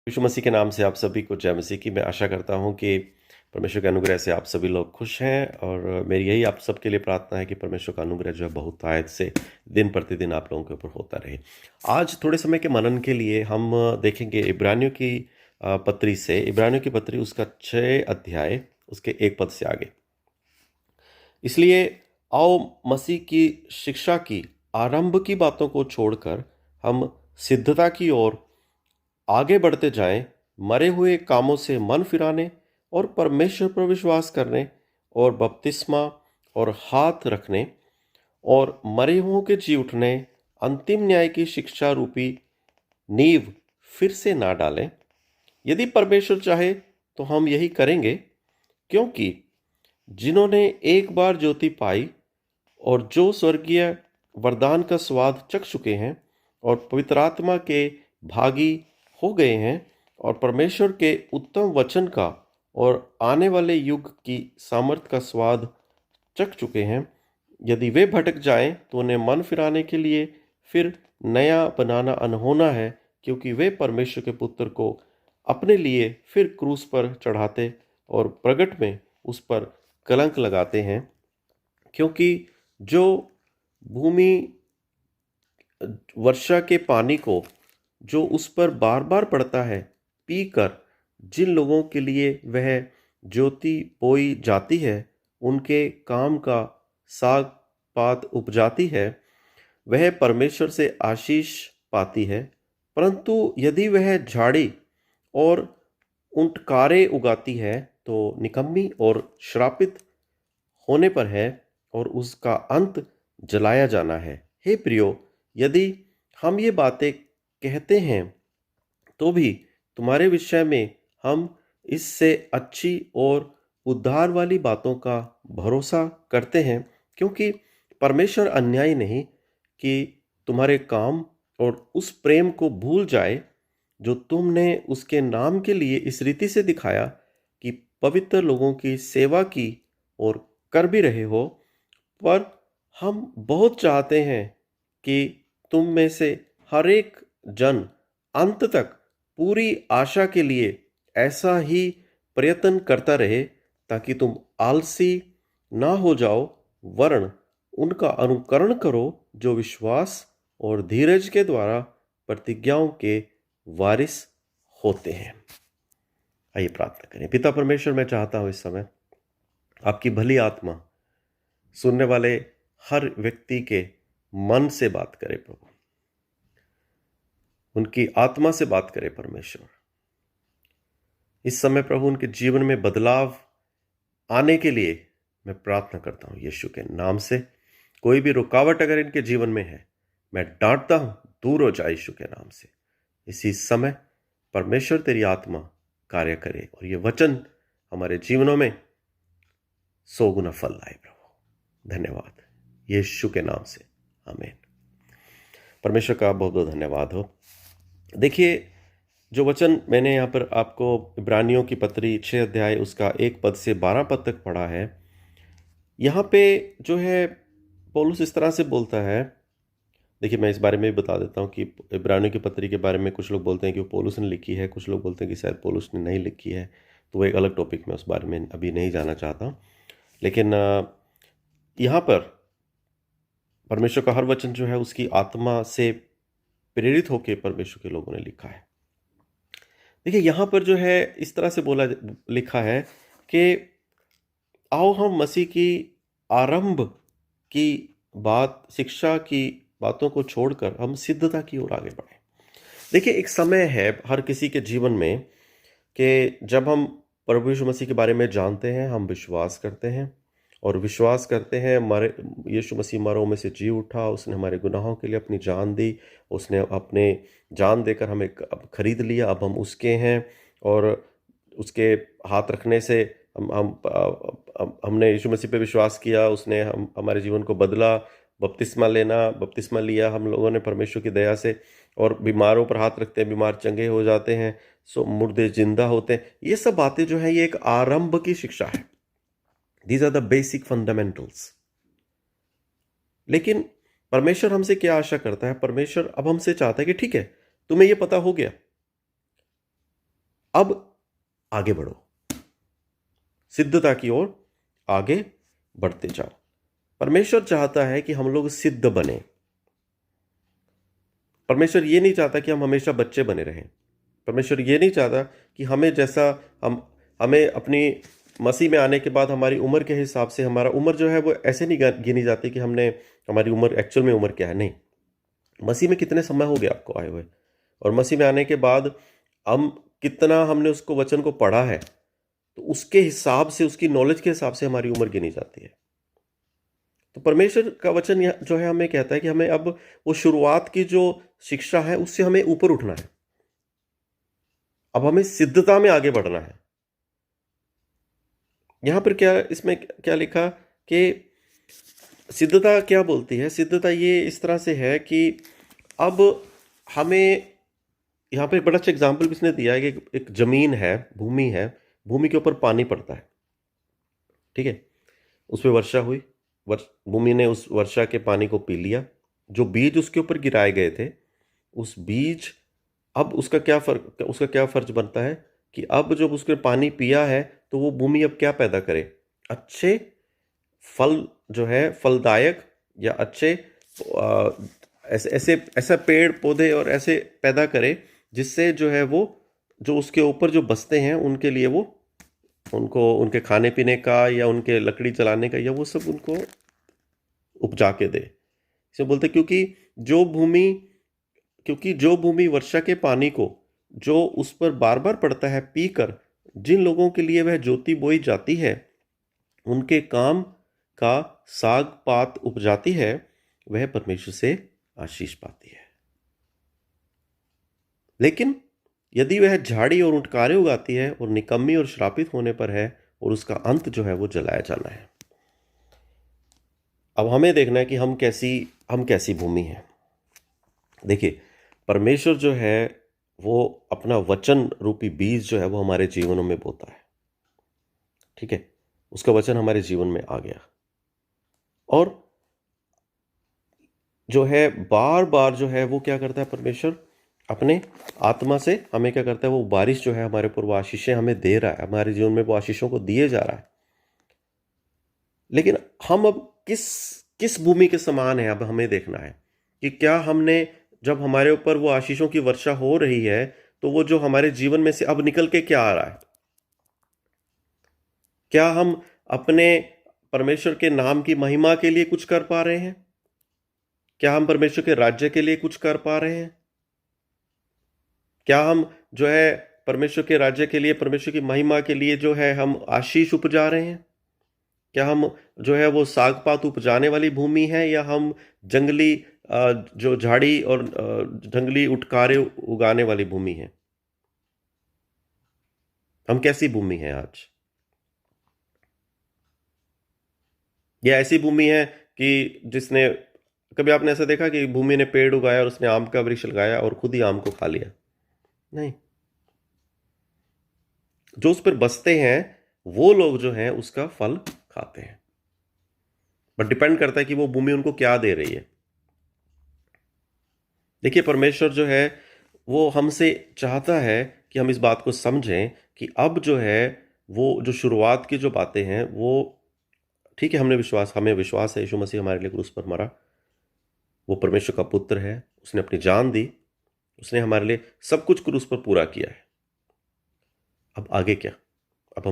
यीशु मसीह के नाम से आप सभी को जय मसीह की। मैं आशा करता हूं कि परमेश्वर के अनुग्रह से आप सभी लोग खुश हैं और मेरी यही आप सबके लिए प्रार्थना है कि परमेश्वर का अनुग्रह जो है बहुतायत से दिन प्रतिदिन आप लोगों के ऊपर होता रहे। आज थोड़े समय के मनन के लिए हम देखेंगे इब्रानियों की पत्री से, इब्रानियों की पत्री उसका 6 अध्याय उसके 1 पद से आगे। इसलिए आओ मसीह की शिक्षा की आरंभ की बातों को छोड़कर हम सिद्धता की ओर आगे बढ़ते जाएं, मरे हुए कामों से मन फिराने और परमेश्वर पर विश्वास करने और बपतिस्मा और हाथ रखने और मरे हुओं के जी उठने, अंतिम न्याय की शिक्षा रूपी नींव फिर से ना डालें। यदि परमेश्वर चाहे तो हम यही करेंगे, क्योंकि जिन्होंने एक बार ज्योति पाई और जो स्वर्गीय वरदान का स्वाद चख चुके हैं और पवित्र आत्मा के भागी हो गए हैं और परमेश्वर के उत्तम वचन का और आने वाले युग की सामर्थ का स्वाद चख चुके हैं, यदि वे भटक जाएं तो उन्हें मन फिराने के लिए फिर नया बनाना अनहोना है, क्योंकि वे परमेश्वर के पुत्र को अपने लिए फिर क्रूस पर चढ़ाते और प्रगट में उस पर कलंक लगाते हैं। क्योंकि जो भूमि वर्षा के पानी को जो उस पर बार बार पड़ता है पीकर जिन लोगों के लिए वह ज्योति बोई जाती है, उनके काम का साग पात उपजाती है, वह परमेश्वर से आशीष पाती है। परंतु यदि वह झाड़ी और ऊंटकारे उगाती है तो निकम्मी और श्रापित होने पर है और उसका अंत जलाया जाना है। हे प्रियो, यदि हम ये बातें कहते हैं तो भी तुम्हारे विषय में हम इससे अच्छी और उद्धार वाली बातों का भरोसा करते हैं, क्योंकि परमेश्वर अन्यायी नहीं कि तुम्हारे काम और उस प्रेम को भूल जाए जो तुमने उसके नाम के लिए इस रीति से दिखाया कि पवित्र लोगों की सेवा की और कर भी रहे हो। पर हम बहुत चाहते हैं कि तुम में से हर एक जन अंत तक पूरी आशा के लिए ऐसा ही प्रयत्न करता रहे, ताकि तुम आलसी ना हो जाओ, वरन उनका अनुकरण करो जो विश्वास और धीरज के द्वारा प्रतिज्ञाओं के वारिस होते हैं। आइए प्रार्थना करें। पिता परमेश्वर, मैं चाहता हूं इस समय आपकी भली आत्मा सुनने वाले हर व्यक्ति के मन से बात करे प्रभु, उनकी आत्मा से बात करे परमेश्वर। इस समय प्रभु उनके जीवन में बदलाव आने के लिए मैं प्रार्थना करता हूं यीशु के नाम से। कोई भी रुकावट अगर इनके जीवन में है, मैं डांटता हूं, दूर हो जाए यीशु के नाम से। इसी समय परमेश्वर तेरी आत्मा कार्य करे और ये वचन हमारे जीवनों में 100 गुना फल लाए प्रभु। धन्यवाद यीशु के नाम से, आमीन। परमेश्वर का बहुत बहुत धन्यवाद हो। देखिए, जो वचन मैंने यहाँ पर आपको इब्रानियों की पत्री 6 अध्याय उसका 1 पद से 12 पद तक पढ़ा है, यहाँ पे जो है पौलुस इस तरह से बोलता है। देखिए, मैं इस बारे में भी बता देता हूँ कि इब्रानियों की पत्री के बारे में कुछ लोग बोलते हैं कि वो पौलुस ने लिखी है, कुछ लोग बोलते हैं कि शायद पौलुस ने नहीं लिखी है। तो वो एक अलग टॉपिक में, उस बारे में अभी नहीं जाना चाहता। लेकिन यहाँ पर परमेश्वर का हर वचन जो है उसकी आत्मा से प्रेरित होकर परमेश्वर के लोगों ने लिखा है। देखिए, यहाँ पर जो है इस तरह से लिखा है कि आओ हम मसीह की आरंभ की बात, शिक्षा की बातों को छोड़कर हम सिद्धता की ओर आगे बढ़े। देखिए, एक समय है हर किसी के जीवन में कि जब हम प्रभु यीशु मसीह के बारे में जानते हैं, हम विश्वास करते हैं और विश्वास करते हैं मरे यीशु मसीह मरों में से जी उठा, उसने हमारे गुनाहों के लिए अपनी जान दी, उसने अपने जान देकर हमें खरीद लिया, अब हम उसके हैं। और उसके हाथ रखने से हमने यीशु मसीह पे विश्वास किया, उसने हम हमारे जीवन को बदला। बपतिस्मा लिया हम लोगों ने परमेश्वर की दया से, और बीमारों पर हाथ रखते हैं, बीमार चंगे हो जाते हैं, सो मुर्दे जिंदा होते हैं। ये सब बातें जो है ये एक आरंभ की शिक्षा है। These are the basic fundamentals. लेकिन परमेश्वर हमसे क्या आशा करता है? परमेश्वर अब हमसे चाहता है कि ठीक है, तुम्हें ये पता हो गया, अब आगे बढ़ो, सिद्धता की ओर आगे बढ़ते जाओ। परमेश्वर चाहता है कि हम लोग सिद्ध बने। परमेश्वर ये नहीं चाहता कि हम हमेशा बच्चे बने रहें। परमेश्वर ये नहीं चाहता कि हमें जैसा हम हमें अपनी मसीह में आने के बाद हमारी उम्र के हिसाब से हमारा उम्र जो है वो ऐसे नहीं गिनी जाती कि हमने हमारी उम्र एक्चुअल में उम्र क्या है। नहीं, मसीह में कितने समय हो गया आपको आए हुए, और मसीह में आने के बाद हम कितना हमने उसको वचन को पढ़ा है, तो उसके हिसाब से, उसकी नॉलेज के हिसाब से हमारी उम्र गिनी जाती है। तो परमेश्वर का वचन जो है हमें कहता है कि हमें अब वो शुरुआत की जो शिक्षा है उससे हमें ऊपर उठना है। अब हमें सिद्धता में आगे बढ़ना है। यहां पर क्या, इसमें क्या लिखा कि सिद्धता क्या बोलती है? सिद्धता ये इस तरह से है कि अब हमें, यहां पर एक बड़ा अच्छा एग्जाम्पल भी इसने दिया है कि एक जमीन है, भूमि है, भूमि के ऊपर पानी पड़ता है, ठीक है, उस पर वर्षा हुई, भूमि ने उस वर्षा के पानी को पी लिया। जो बीज उसके ऊपर गिराए गए थे, उस बीज, अब उसका क्या फर्ज बनता है कि अब जब उसने पानी पिया है तो वो भूमि अब क्या पैदा करे? अच्छे फल, जो है फलदायक, या अच्छे ऐसे ऐसे ऐसा पेड़ पौधे और ऐसे पैदा करे जिससे जो है वो, जो उसके ऊपर जो बसते हैं उनके लिए वो, उनको उनके खाने पीने का या उनके लकड़ी जलाने का या वो सब उनको उपजा के दे। इसे बोलते जो भूमि क्योंकि जो भूमि वर्षा के पानी को, जो उस पर बार बार पड़ता है, पीकर जिन लोगों के लिए वह ज्योति बोई जाती है, उनके काम का साग पात उपजाती है, वह परमेश्वर से आशीष पाती है। लेकिन यदि वह झाड़ी और उठकारे उगाती है और निकम्मी और श्रापित होने पर है, और उसका अंत जो है वो जलाया जाना है। अब हमें देखना है कि हम कैसी भूमि है। देखिए, परमेश्वर जो है वो अपना वचन रूपी बीज जो है वो हमारे जीवनों में बोता है, ठीक है, उसका वचन हमारे जीवन में आ गया, और जो है बार बार जो है वो क्या करता है, परमेश्वर अपने आत्मा से हमें क्या करता है, वो बारिश जो है हमारे ऊपर, वो आशीषें हमें दे रहा है, हमारे जीवन में वो आशीषों को दिए जा रहा है। लेकिन हम अब किस किस भूमि के समान है, अब हमें देखना है कि क्या हमने, जब हमारे ऊपर वो आशीषों की वर्षा हो रही है, तो वो जो हमारे जीवन में से अब निकल के क्या आ रहा है? क्या हम अपने परमेश्वर के नाम की महिमा के लिए कुछ कर पा रहे हैं? क्या हम परमेश्वर के राज्य के लिए कुछ कर पा रहे हैं? क्या हम जो है परमेश्वर के राज्य के लिए, परमेश्वर की महिमा के लिए जो है हम आशीष उपजा रहे हैं? क्या हम जो है वो साग पात उपजाने वाली भूमि है, या हम जंगली जो झाड़ी और जंगली उठकारे उगाने वाली भूमि है? हम कैसी भूमि है आज? या ऐसी भूमि है कि जिसने, कभी आपने ऐसा देखा कि भूमि ने पेड़ उगाया और उसने आम का वृक्ष लगाया और खुद ही आम को खा लिया? नहीं, जो उस पर बसते हैं वो लोग जो हैं उसका फल खाते हैं। बट डिपेंड करता है कि वो भूमि उनको क्या दे रही है। देखिए, परमेश्वर जो है वो हमसे चाहता है कि हम इस बात को समझें कि अब जो है वो जो शुरुआत की जो बातें हैं वो, ठीक है, हमें विश्वास है यीशु मसीह हमारे लिए क्रूस पर मरा, वो परमेश्वर का पुत्र है, उसने अपनी जान दी, उसने हमारे लिए सब कुछ क्रूस पर पूरा किया है। अब आगे क्या? अब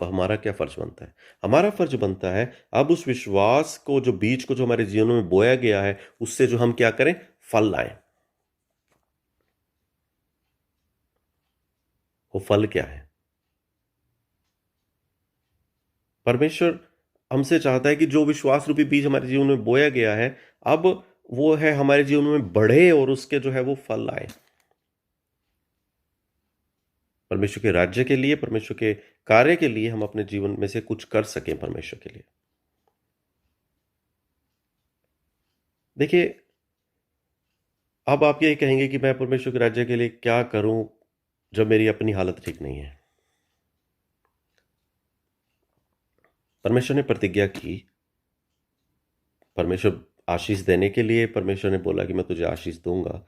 हमारा क्या फर्ज बनता है? हमारा फर्ज बनता है अब उस विश्वास को, जो बीज को जो हमारे जीवन में बोया गया है, उससे जो हम क्या करें, फल लाएं। वो फल क्या है? परमेश्वर हमसे चाहता है कि जो विश्वास रूपी बीज हमारे जीवन में बोया गया है, अब वो है हमारे जीवन में बढ़े और उसके जो है वो फल आए, परमेश्वर के राज्य के लिए, परमेश्वर के कार्य के लिए हम अपने जीवन में से कुछ कर सकें परमेश्वर के लिए। देखिए, अब आप ये कहेंगे कि मैं परमेश्वर के राज्य के लिए क्या करूं जब मेरी अपनी हालत ठीक नहीं है। परमेश्वर ने प्रतिज्ञा की, परमेश्वर आशीष देने के लिए, परमेश्वर ने बोला कि मैं तुझे आशीष दूंगा।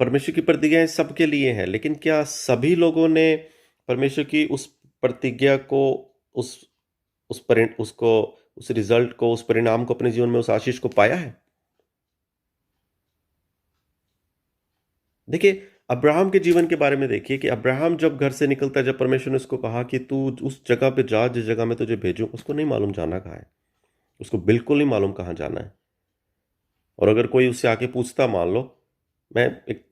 परमेश्वर की प्रतिज्ञाएं सबके लिए हैं, लेकिन क्या सभी लोगों ने परमेश्वर की उस प्रतिज्ञा को, उस उसको, उस रिजल्ट को, उस परिणाम को अपने जीवन में, उस आशीष को पाया है? देखिए, अब्राहम के जीवन के बारे में देखिए कि अब्राहम जब घर से निकलता है, जब परमेश्वर ने उसको कहा कि तू उस जगह पे जा जिस जगह मैं तुझे भेजूं, उसको नहीं मालूम जाना कहाँ है। उसको बिल्कुल नहीं मालूम कहाँ जाना है। और अगर कोई उससे आके पूछता, मान लो, मैं एक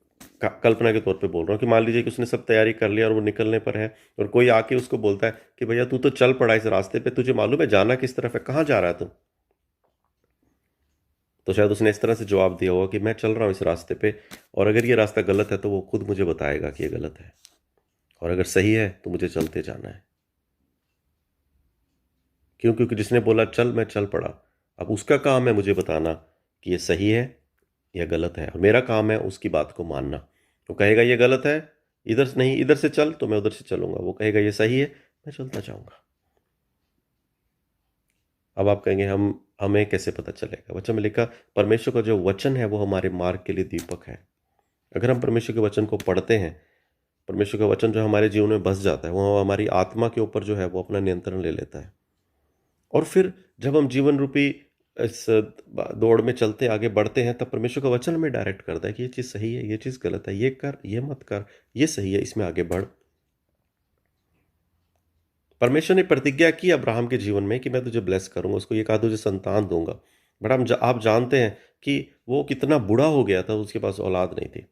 कल्पना के तौर पे बोल रहा हूँ कि मान लीजिए कि उसने सब तैयारी कर लिया और वो निकलने पर है, और कोई आके उसको बोलता है कि भैया तू तो चल पड़ा इस रास्ते पे, तुझे मालूम है जाना किस तरफ है, कहाँ जा रहा है तू? तो शायद उसने इस तरह से जवाब दिया होगा कि मैं चल रहा हूँ इस रास्ते पे, और अगर ये रास्ता गलत है तो वो खुद मुझे बताएगा कि ये गलत है, और अगर सही है तो मुझे चलते जाना है। क्यों? क्योंकि जिसने बोला चल, मैं चल पड़ा। अब उसका काम है मुझे बताना कि ये सही है या गलत है, और मेरा काम है उसकी बात को मानना। वो कहेगा ये गलत है, इधर से नहीं, इधर से चल, तो मैं उधर से चलूंगा। वो कहेगा ये सही है, मैं चलता जाऊंगा। अब आप कहेंगे हमें कैसे पता चलेगा? वचन में लिखा, परमेश्वर का जो वचन है वो हमारे मार्ग के लिए दीपक है। अगर हम परमेश्वर के वचन को पढ़ते हैं, परमेश्वर का वचन जो हमारे जीवन में बस जाता है, वो हमारी आत्मा के ऊपर जो है वो अपना नियंत्रण ले लेता है। और फिर जब हम जीवन रूपी इस दौड़ में चलते आगे बढ़ते हैं, तब परमेश्वर का वचन हमें डायरेक्ट करता है कि ये चीज़ सही है, ये चीज़ गलत है, ये कर, ये मत कर, ये सही है, इसमें आगे बढ़। परमेश्वर ने प्रतिज्ञा की अब्राहम के जीवन में कि मैं तुझे ब्लेस करूंगा, उसको ये कहा तुझे संतान दूंगा। बट आप जानते हैं कि वो कितना बूढ़ा हो गया था, उसके पास औलाद नहीं थी।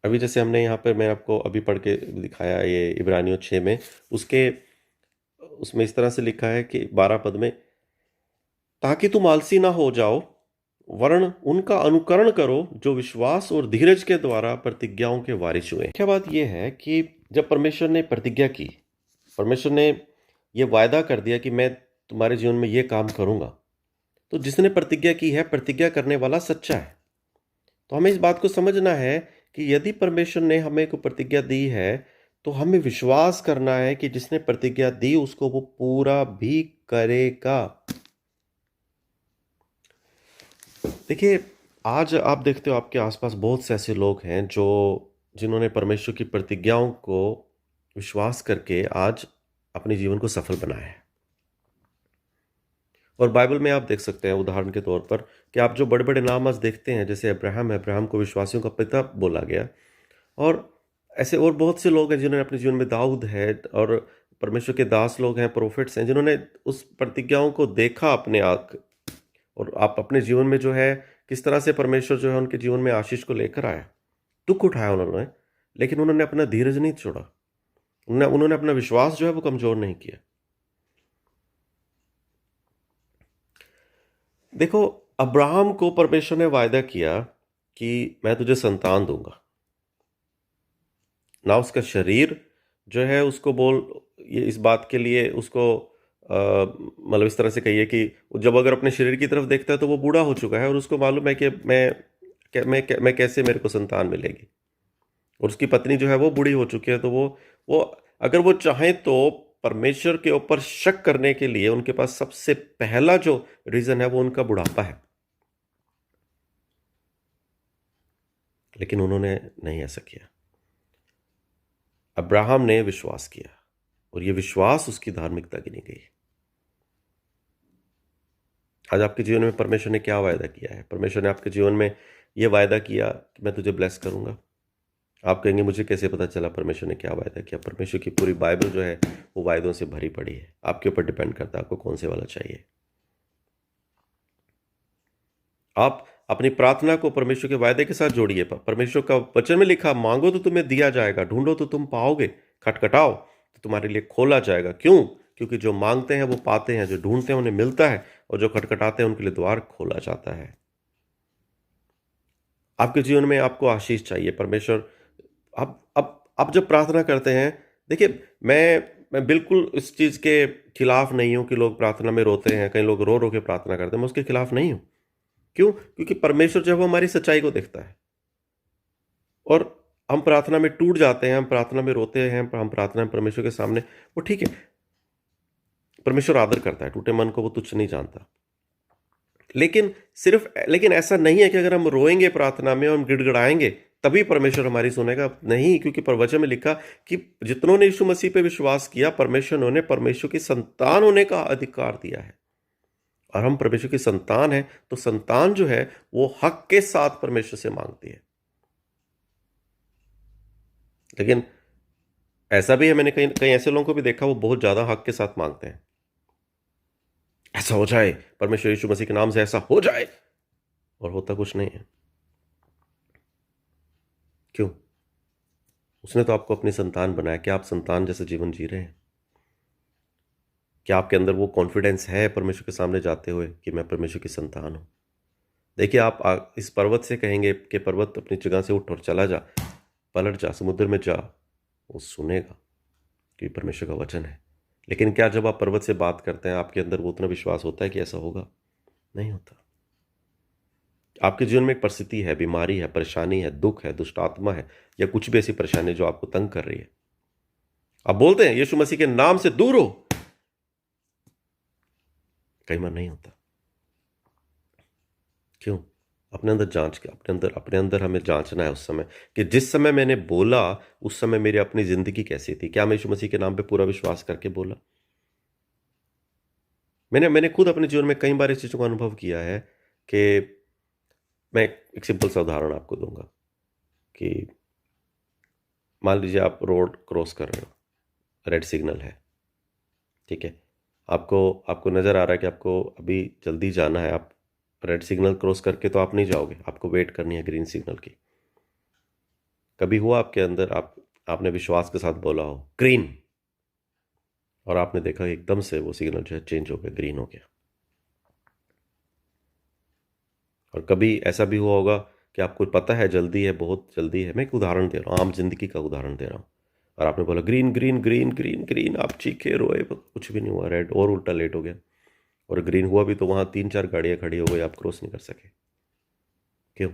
अभी जैसे हमने यहाँ पर, मैं आपको अभी पढ़ के दिखाया ये इब्रानियों 6 में, उसके उसमें इस तरह से लिखा है कि 12 पद में, ताकि तुम आलसी ना हो जाओ, वरन उनका अनुकरण करो जो विश्वास और धीरज के द्वारा प्रतिज्ञाओं के वारिस हुए। क्या बात यह है कि जब परमेश्वर ने प्रतिज्ञा की, परमेश्वर ने यह वायदा कर दिया कि मैं तुम्हारे जीवन में यह काम करूंगा, तो जिसने प्रतिज्ञा की है, प्रतिज्ञा करने वाला सच्चा है। तो हमें इस बात को समझना है कि यदि परमेश्वर ने हमें कोई प्रतिज्ञा दी है, तो हमें विश्वास करना है कि जिसने प्रतिज्ञा दी उसको वो पूरा भी करेगा। देखिए, आज आप देखते हो आपके आसपास बहुत से ऐसे लोग हैं जो जिन्होंने परमेश्वर की प्रतिज्ञाओं को विश्वास करके आज अपने जीवन को सफल बनाया है। और बाइबल में आप देख सकते हैं उदाहरण के तौर पर कि आप जो बड़े बड़े नाम आज देखते हैं, जैसे अब्राहम है, अब्राहम को विश्वासियों का पिता बोला गया, और ऐसे और बहुत से लोग हैं जिन्होंने अपने जीवन में, दाऊद है, और परमेश्वर के दास लोग हैं, प्रोफेट्स हैं, जिन्होंने उस प्रतिज्ञाओं को देखा अपने आँख, और आप अपने जीवन में जो है किस तरह से परमेश्वर जो है उनके जीवन में आशीष को लेकर आया। दुख उठाया उन्होंने, लेकिन उन्होंने अपना धीरज नहीं छोड़ा, उन्होंने अपना विश्वास जो है वो कमजोर नहीं किया। देखो, अब्राहम को परमेश्वर ने वायदा किया कि मैं तुझे संतान दूंगा ना। उसका शरीर जो है उसको ये इस बात के लिए उसको मतलब इस तरह से कहिए कि जब अगर अपने शरीर की तरफ देखता है तो वो बूढ़ा हो चुका है, और उसको मालूम है कि मैं कैसे मेरे को संतान मिलेगी। और उसकी पत्नी जो है वो बूढ़ी हो चुकी है, तो वो अगर वो चाहें तो परमेश्वर के ऊपर शक करने के लिए उनके पास सबसे पहला जो रीजन है वो उनका बुढ़ापा है। लेकिन उन्होंने नहीं ऐसा किया। अब्राहम ने विश्वास किया, और ये विश्वास उसकी धार्मिकता गिनी गई। आज आपके जीवन में परमेश्वर ने क्या वायदा किया है? परमेश्वर ने आपके जीवन में यह वायदा किया कि मैं तुझे ब्लेस करूंगा। आप कहेंगे मुझे कैसे पता चला परमेश्वर ने क्या वायदा किया? परमेश्वर की पूरी बाइबल जो है वो वायदों से भरी पड़ी है। आपके ऊपर डिपेंड करता है आपको कौन से वाला चाहिए। आप अपनी प्रार्थना को परमेश्वर के वायदे के साथ जोड़िए। परमेश्वर का वचन में लिखा, मांगो तो तुम्हें दिया जाएगा, ढूंढो तो तुम पाओगे, खटखटाओ तो तुम्हारे लिए खोला जाएगा। क्यों? क्योंकि जो मांगते हैं वो पाते हैं, जो ढूंढते हैं उन्हें मिलता है, और जो खटखटाते हैं उनके लिए द्वार खोला जाता है। आपके जीवन में आपको आशीष चाहिए। परमेश्वर, आप जब प्रार्थना करते हैं, देखिए, मैं बिल्कुल इस चीज़ के खिलाफ नहीं हूं कि लोग प्रार्थना में रोते हैं, कई लोग रो रो के प्रार्थना करते हैं, मैं उसके खिलाफ नहीं हूं। क्यों? क्योंकि परमेश्वर जो है वो हमारी सच्चाई को देखता है, और हम प्रार्थना में टूट जाते हैं, हम प्रार्थना में रोते हैं, हम प्रार्थना में परमेश्वर के सामने, वो ठीक है, परमेश्वर आदर करता है, टूटे मन को वो तुच्छ नहीं जानता। लेकिन ऐसा नहीं है कि अगर हम रोएंगे प्रार्थना में और हम गिड़गिड़ाएंगे तभी परमेश्वर हमारी सुनेगा। नहीं, क्योंकि वचन में लिखा कि जितनों ने यीशु मसीह पे विश्वास किया, परमेश्वर ने परमेश्वर की संतान होने का अधिकार दिया है। और हम परमेश्वर की संतान है, तो संतान जो है वो हक के साथ परमेश्वर से मांगती है। लेकिन ऐसा भी है, मैंने कई कई ऐसे लोगों को भी देखा, वो बहुत ज्यादा हक के साथ मांगते हैं। ऐसा हो जाए, परमेश्वर यीशु मसीह के नाम से ऐसा हो जाए, और होता कुछ नहीं है। क्यों? उसने तो आपको अपनी संतान बनाया। क्या आप संतान जैसा जीवन जी रहे हैं? क्या आपके अंदर वो कॉन्फिडेंस है परमेश्वर के सामने जाते हुए कि मैं परमेश्वर की संतान हूं? देखिए, आप इस पर्वत से कहेंगे कि पर्वत अपनी जगह से उठ और चला जा, पलट जा, समुद्र में जा, वो सुनेगा कि परमेश्वर का वचन है। लेकिन क्या जब आप पर्वत से बात करते हैं, आपके अंदर वो उतना विश्वास होता है कि ऐसा होगा? नहीं होता। आपके जीवन में एक परिस्थिति है, बीमारी है, परेशानी है, दुख है, दुष्ट आत्मा है, या कुछ भी ऐसी परेशानी जो आपको तंग कर रही है, आप बोलते हैं यीशु मसीह के नाम से दूर हो। कई बार नहीं होता। क्यों? अपने अंदर जांच के, अपने अंदर हमें जांचना है उस समय कि जिस समय मैंने बोला, उस समय मेरी अपनी जिंदगी कैसी थी। क्या मैं यीशु मसीह के नाम पे पूरा विश्वास करके बोला? मैंने खुद अपने जीवन में कई बार इस चीज़ों का अनुभव किया है कि मैं एक सिंपल सा उदाहरण आपको दूंगा कि मान लीजिए आप रोड क्रॉस कर रहे हो, रेड सिग्नल है, ठीक है, आपको आपको नज़र आ रहा है कि आपको अभी जल्दी जाना है। आप रेड सिग्नल क्रॉस करके तो आप नहीं जाओगे, आपको वेट करनी है ग्रीन सिग्नल की। कभी हुआ आपके अंदर, आपने विश्वास के साथ बोला हो ग्रीन, और आपने देखा एकदम से वो सिग्नल जो है चेंज हो गया, ग्रीन हो गया? और कभी ऐसा भी हुआ होगा कि आपको पता है जल्दी है, बहुत जल्दी है। मैं एक उदाहरण दे रहा हूँ, आम जिंदगी का उदाहरण दे रहा हूँ, और आपने बोला green green green green green, आप चीखे रोए, कुछ भी नहीं हुआ, रेड और उल्टा लेट हो गया। और ग्रीन हुआ भी तो वहाँ 3-4 गाड़ियाँ खड़ी हो गई, आप क्रॉस नहीं कर सके। क्यों?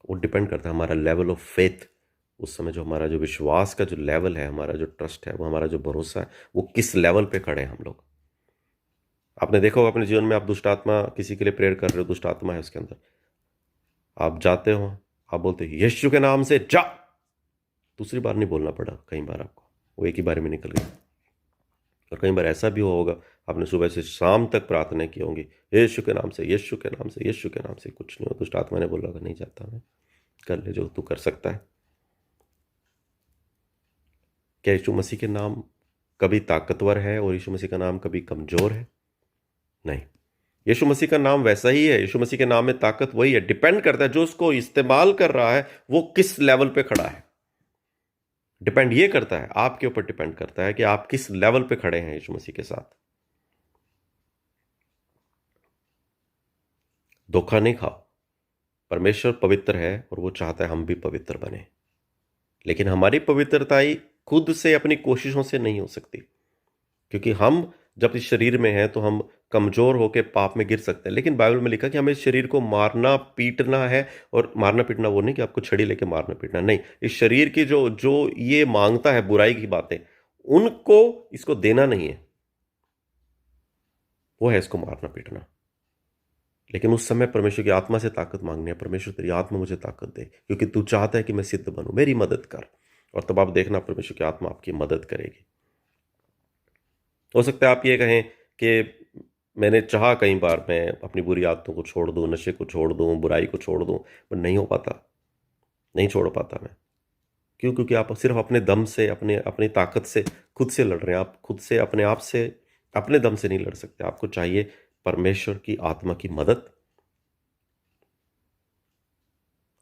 वो डिपेंड करता है हमारा लेवल ऑफ फेथ। उस समय जो हमारा जो विश्वास का जो लेवल है, हमारा जो ट्रस्ट है, वो हमारा जो भरोसा है, वो किस लेवल पे खड़े हैं हम लोग। आपने देखा होगा अपने जीवन में, आप दुष्ट आत्मा किसी के लिए प्रेयर कर रहे हो, दुष्ट आत्मा है उसके अंदर, आप जाते हो, आप बोलते हो यीशु के नाम से जा। दूसरी बार नहीं बोलना पड़ा कई बार आपको, वो एक ही बार में निकल गया। और कई बार ऐसा भी हुआ होगा, आपने सुबह से शाम तक प्रार्थना की होंगी, यीशु के नाम से, यीशु के नाम से, यीशु के नाम से, कुछ नहीं हो। दुष्ट आत्मा ने बोला नहीं जाता, मैं कर ले जो तू कर सकता है। क्या यीशु मसीह के नाम कभी ताकतवर है और यीशु मसीह का नाम कभी कमजोर है? नहीं, यीशु मसीह का नाम वैसा ही है। यीशु मसीह के नाम में ताकत वही है। डिपेंड करता है जो उसको इस्तेमाल कर रहा है वो किस लेवल पे खड़ा है। डिपेंड ये करता है, आपके ऊपर डिपेंड करता है कि आप किस लेवल पे खड़े हैं यीशु मसीह के साथ। धोखा नहीं खाओ। परमेश्वर पवित्र है और वो चाहता है हम भी पवित्र बने, लेकिन हमारी पवित्रता ही खुद से अपनी कोशिशों से नहीं हो सकती, क्योंकि हम जब इस शरीर में हैं तो हम कमजोर होकर पाप में गिर सकते हैं। लेकिन बाइबल में लिखा कि हमें इस शरीर को मारना पीटना है। और मारना पीटना वो नहीं कि आपको छड़ी लेके मारना पीटना, नहीं। इस शरीर की जो जो ये मांगता है बुराई की बातें, उनको इसको देना नहीं है, वो है इसको मारना पीटना। लेकिन उस समय परमेश्वर की आत्मा से ताकत मांगनी है, परमेश्वर तेरी आत्मा मुझे ताकत दे, क्योंकि तू चाहता है कि मैं सिद्ध बनूं, मेरी मदद कर। और तब आप देखना परमेश्वर की आत्मा आपकी मदद करेगी। हो सकता है आप ये कहें कि मैंने चाहा कई बार मैं अपनी बुरी आदतों को छोड़ दूं, नशे को छोड़ दूं, बुराई को छोड़ दूं, पर नहीं हो पाता, नहीं छोड़ पाता मैं। क्यों? क्योंकि आप सिर्फ अपने दम से, अपने अपनी ताकत से खुद से लड़ रहे हैं। आप खुद से, अपने आप से, अपने दम से नहीं लड़ सकते। आपको चाहिए परमेश्वर की आत्मा की मदद।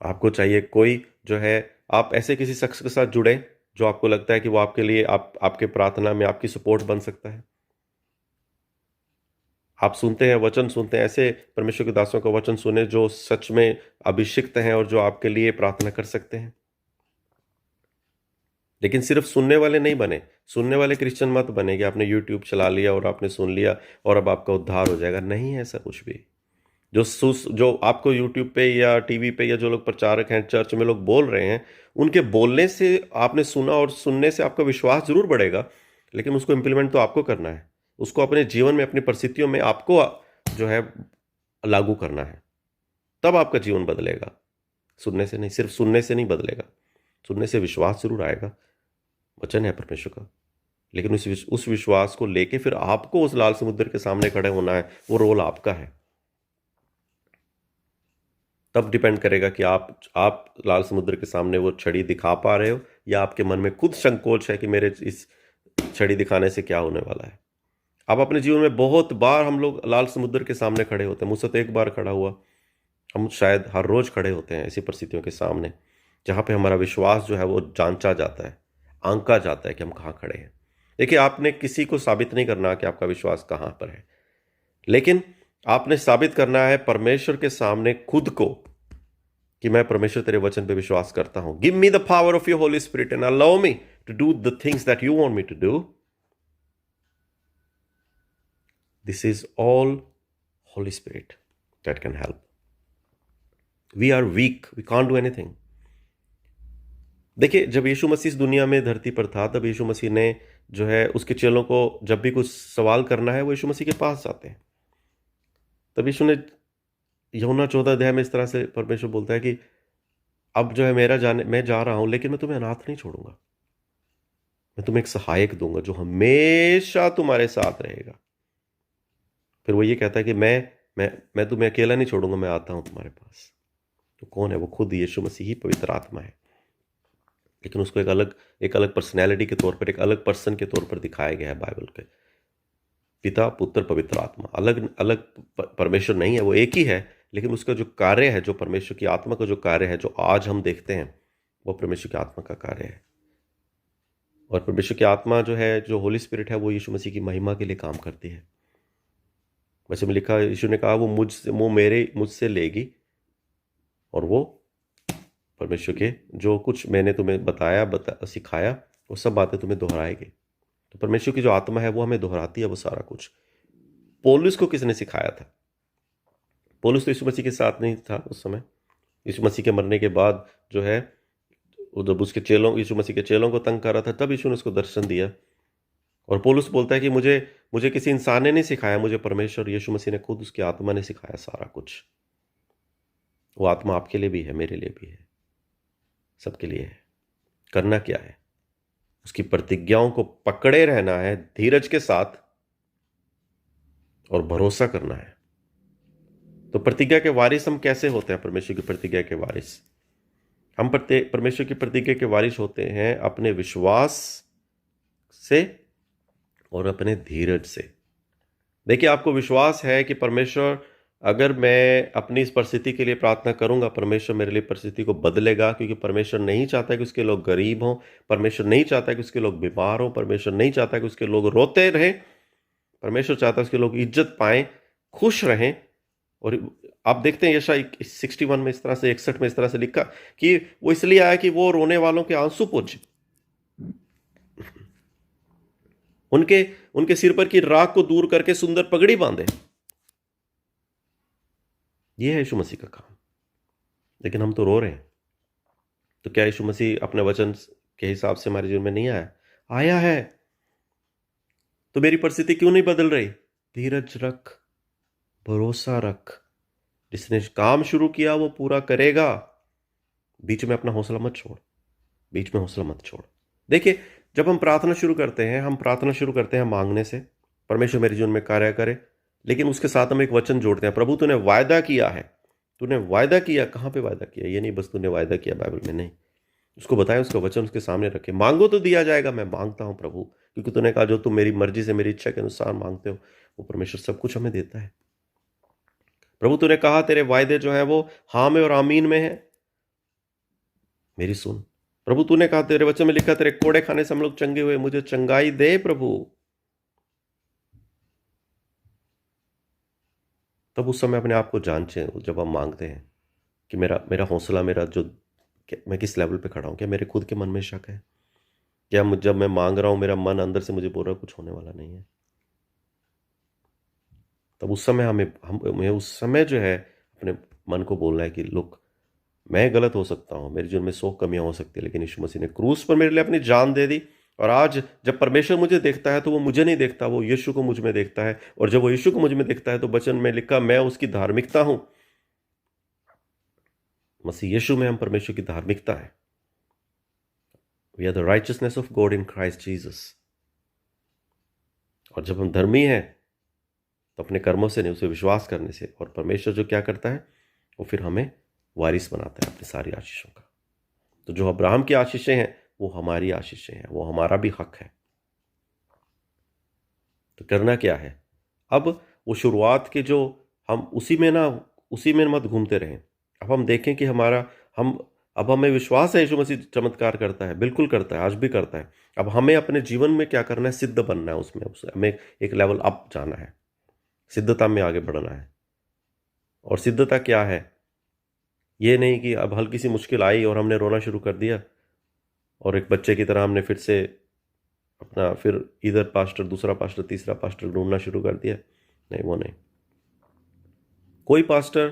आपको चाहिए कोई जो है, आप ऐसे किसी शख्स के साथ जुड़े जो आपको लगता है कि वो आपके लिए, आपके प्रार्थना में आपकी सपोर्ट बन सकता है। आप सुनते हैं, वचन सुनते हैं, ऐसे परमेश्वर के दासों का वचन सुने जो सच में अभिषिक्त हैं और जो आपके लिए प्रार्थना कर सकते हैं। लेकिन सिर्फ सुनने वाले नहीं बने। सुनने वाले क्रिश्चियन मत बने कि आपने यूट्यूब चला लिया और आपने सुन लिया और अब आपका उद्धार हो जाएगा। नहीं है ऐसा कुछ भी। जो आपको यूट्यूब पे या टीवी पे या जो लोग प्रचारक हैं, चर्च में लोग बोल रहे हैं, उनके बोलने से आपने सुना और सुनने से आपका विश्वास जरूर बढ़ेगा, लेकिन उसको इम्प्लीमेंट तो आपको करना है। उसको अपने जीवन में, अपनी परिस्थितियों में आपको जो है लागू करना है, तब आपका जीवन बदलेगा। सुनने से नहीं, सिर्फ सुनने से नहीं बदलेगा। सुनने से विश्वास जरूर आएगा, वचन है परमेश्वर का, लेकिन उस विश्वास को लेके फिर आपको उस लाल समुद्र के सामने खड़े होना है। वो रोल आपका है। तब डिपेंड करेगा कि आप लाल समुद्र के सामने वो छड़ी दिखा पा रहे हो, या आपके मन में खुद संकोच है कि मेरे इस छड़ी दिखाने से क्या होने वाला है। आप अपने जीवन में बहुत बार हम लोग लाल समुद्र के सामने खड़े होते हैं। मुझसे तो एक बार खड़ा हुआ। हम शायद हर रोज खड़े होते हैं ऐसी परिस्थितियों के सामने, जहां पे हमारा विश्वास जो है वो जांचा जाता है, आंका जाता है कि हम कहाँ खड़े हैं। देखिए, आपने किसी को साबित नहीं करना कि आपका विश्वास कहाँ पर है, लेकिन आपने साबित करना है परमेश्वर के सामने खुद को कि मैं परमेश्वर तेरे वचन पे विश्वास करता हूं। Give me the power of your holy spirit and allow me to do the things that you want me to do. This is all holy spirit that can help. We are weak, we can't do anything. देखिए, जब यीशु मसीह इस दुनिया में धरती पर था, तब यीशु मसीह ने जो है उसके चेलों को जब भी कुछ सवाल करना है वो यीशु मसीह के पास जाते हैं। तब यीशु ने यूहन्ना 14 अध्याय में इस तरह से परमेश्वर बोलता है कि अब जो है मैं जा रहा हूं, लेकिन मैं तुम्हें अनाथ नहीं छोड़ूंगा। मैं तुम्हें एक सहायक दूंगा जो हमेशा तुम्हारे साथ रहेगा। फिर वो ये कहता है कि मैं तुम्हें अकेला नहीं छोड़ूंगा, मैं आता हूं तुम्हारे पास। तो कौन है वो? खुद यीशु मसीह ही पवित्र आत्मा है, लेकिन उसको एक अलग पर्सनैलिटी के तौर पर, एक अलग पर्सन के तौर पर दिखाया गया है बाइबल के। पिता, पुत्र, पवित्र आत्मा, अलग अलग परमेश्वर नहीं है, वो एक ही है, लेकिन उसका जो कार्य है, जो परमेश्वर की आत्मा का जो कार्य है, जो आज हम देखते हैं, वो परमेश्वर की आत्मा का कार्य है। और परमेश्वर की आत्मा जो है, जो होली स्पिरिट है, वो यीशु मसीह की महिमा के लिए काम करती है। वैसे में लिखा, यीशु ने कहा वो मुझसे लेगी, और वो परमेश्वर के जो कुछ मैंने तुम्हें सिखाया, वो सब बातें तुम्हें दोहराएगी। तो परमेश्वर की जो आत्मा है वो हमें दोहराती है वो सारा कुछ। पौलुस को किसने सिखाया था? पौलुस तो यीशु मसीह के साथ नहीं था उस समय। यीशु मसीह के मरने के बाद जो है, जब यीशु मसीह के चेलों को तंग कर रहा था, तब यीशु ने उसको दर्शन दिया। और पौलुस बोलता है कि मुझे किसी इंसान ने नहीं सिखाया, मुझे परमेश्वर यीशु मसीह ने खुद, उसकी आत्मा ने सिखाया सारा कुछ। वो आत्मा आपके लिए भी है, मेरे लिए भी है, सबके लिए है। करना क्या है? उसकी प्रतिज्ञाओं को पकड़े रहना है धीरज के साथ, और भरोसा करना है। तो प्रतिज्ञा के वारिस हम कैसे होते हैं? परमेश्वर की प्रतिज्ञा के वारिस हम परमेश्वर की प्रतिज्ञा के वारिस होते हैं अपने विश्वास से और अपने धीरज से। देखिए, आपको विश्वास है कि परमेश्वर, अगर मैं अपनी इस परिस्थिति के लिए प्रार्थना करूंगा, परमेश्वर मेरे लिए परिस्थिति को बदलेगा, क्योंकि परमेश्वर नहीं चाहता कि उसके लोग गरीब हों, परमेश्वर नहीं चाहता कि उसके लोग बीमार हों, परमेश्वर नहीं चाहता कि उसके लोग रोते रहें, परमेश्वर चाहता है उसके लोग इज्जत पाएं, खुश रहें। और आप देखते हैं यशायाह 61 में इस तरह से, 61 में इस तरह से लिखा कि वो इसलिए आया कि वो रोने वालों के आंसू पोंछे, उनके सिर पर की राख को दूर करके सुंदर पगड़ी बांधे। ये है यीशु मसीह का काम। लेकिन हम तो रो रहे हैं। तो क्या यीशु मसीह अपने वचन के हिसाब से हमारे जीवन में नहीं आया है? तो मेरी परिस्थिति क्यों नहीं बदल रही? धीरज रख, भरोसा रख। जिसने काम शुरू किया वो पूरा करेगा। बीच में अपना हौसला मत छोड़, बीच में हौसला मत छोड़। देखिए, जब हम प्रार्थना शुरू करते हैं मांगने से, परमेश्वर मेरे जीवन में कार्य करे, लेकिन उसके साथ हम एक वचन जोड़ते हैं, प्रभु तूने वायदा किया है। तूने वायदा किया, कहां पे वायदा किया? ये नहीं बस तूने वायदा किया बाइबल में, नहीं, उसको बताया, उसका वचन उसके सामने रखे। मांगो तो दिया जाएगा। मैं मांगता हूं प्रभु, क्योंकि तूने कहा जो तुम मेरी मर्जी से, मेरी इच्छा के अनुसार मांगते हो, वो परमेश्वर सब कुछ हमें देता है। प्रभु तूने कहा तेरे वायदे जो है वो हाँ में और आमीन में है, मेरी सुन। प्रभु तूने कहा, तेरे वचन में लिखा, तेरे कोड़े खाने से हम लोग चंगे हुए, मुझे चंगाई दे प्रभु। तब उस समय अपने आप को जांचे, जब हम मांगते हैं कि मेरा हौसला, मैं किस लेवल पे खड़ा हूं। क्या मेरे खुद के मन में शक है? क्या जब मैं मांग रहा हूं, मेरा मन अंदर से मुझे बोल रहा है कुछ होने वाला नहीं है? तब उस समय हमें उस समय जो है अपने मन को बोलना है कि लुक, मैं गलत हो सकता हूं, मेरे जीवन में 100 कमियां हो सकती है, लेकिन यीशु मसीह ने क्रूस पर मेरे लिए अपनी जान दे दी, और आज जब परमेश्वर मुझे देखता है तो वो मुझे नहीं देखता, वो यीशु को मुझ में देखता है। और जब वो यीशु को मुझ में देखता है तो वचन में लिखा, मैं उसकी धार्मिकता हूं। मसीह यीशु में हम परमेश्वर की धार्मिकता है। We are the righteousness of God in Christ Jesus. और जब हम धर्मी हैं तो अपने कर्मों से नहीं, उसे विश्वास करने से। और परमेश्वर जो क्या करता है, वो फिर हमें वारिस बनाता है अपनी सारी आशीषों का। तो जो अब्राहम की आशीषें हैं वो हमारी आशीषें हैं, वो हमारा भी हक है। तो करना क्या है अब, वो शुरुआत के जो हम उसी में मत घूमते रहें। अब हम देखें कि अब हमें विश्वास है यीशु मसीह चमत्कार करता है, बिल्कुल करता है, आज भी करता है। अब हमें अपने जीवन में क्या करना है, सिद्ध बनना है उसमें हमें एक लेवल अप जाना है, सिद्धता में आगे बढ़ना है। और सिद्धता क्या है, ये नहीं कि अब हल्की सी मुश्किल आई और हमने रोना शुरू कर दिया और एक बच्चे की तरह हमने फिर से अपना फिर इधर पास्टर, दूसरा पास्टर, तीसरा पास्टर ढूंढना शुरू कर दिया। नहीं, वो नहीं। कोई पास्टर,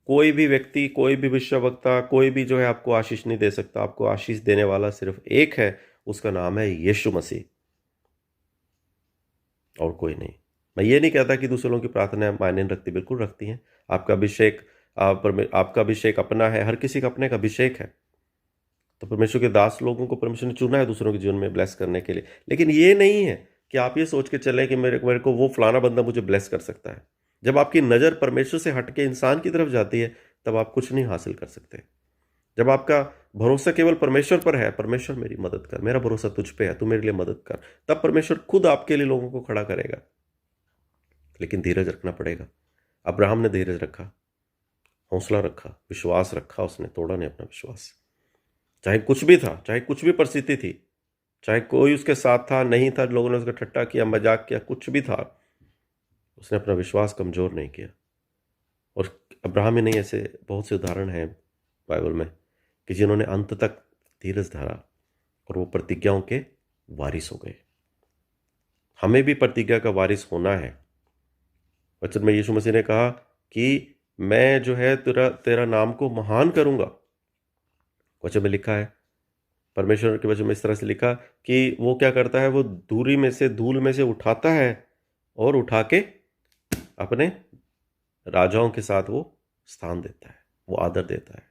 कोई भी व्यक्ति, कोई भी विश्ववक्ता, कोई भी जो है आपको आशीष नहीं दे सकता। आपको आशीष देने वाला सिर्फ एक है, उसका नाम है यीशु मसीह, और कोई नहीं। मैं ये नहीं कहता कि दूसरों की प्रार्थना मायने रखती, बिल्कुल रखती हैं। आपका अभिषेक आपका अभिषेक अपना है, हर किसी का अपने का अभिषेक है। तो परमेश्वर के दास लोगों को परमेश्वर ने चुना है दूसरों के जीवन में ब्लेस करने के लिए। लेकिन ये नहीं है कि आप ये सोच के चलें कि मेरे को वो फलाना बंदा मुझे ब्लेस कर सकता है। जब आपकी नज़र परमेश्वर से हट के इंसान की तरफ जाती है तब आप कुछ नहीं हासिल कर सकते। जब आपका भरोसा केवल परमेश्वर पर है, परमेश्वर मेरी मदद कर, मेरा भरोसा तुझ पे है, तू मेरे लिए मदद कर, तब परमेश्वर खुद आपके लिए लोगों को खड़ा करेगा। लेकिन धीरज रखना पड़ेगा। अब्राहम ने धीरज रखा, हौसला रखा, विश्वास रखा, उसने तोड़ा नहीं अपना विश्वास। चाहे कुछ भी था, चाहे कुछ भी परिस्थिति थी, चाहे कोई उसके साथ था नहीं था, लोगों ने उसका ठट्टा किया, मजाक किया, कुछ भी था, उसने अपना विश्वास कमजोर नहीं किया। और अब्राहम ही नहीं, ऐसे बहुत से उदाहरण हैं बाइबल में कि जिन्होंने अंत तक धीरज धरा और वो प्रतिज्ञाओं के वारिस हो गए। हमें भी प्रतिज्ञा का वारिस होना है। वचन में यीशु मसीह ने कहा कि मैं जो है तेरा नाम को महान करूंगा। वचन में लिखा है, परमेश्वर के वचन में इस तरह से लिखा कि वो क्या करता है, वो धूल में से उठाता है और उठा के अपने राजाओं के साथ वो स्थान देता है, वो आदर देता है।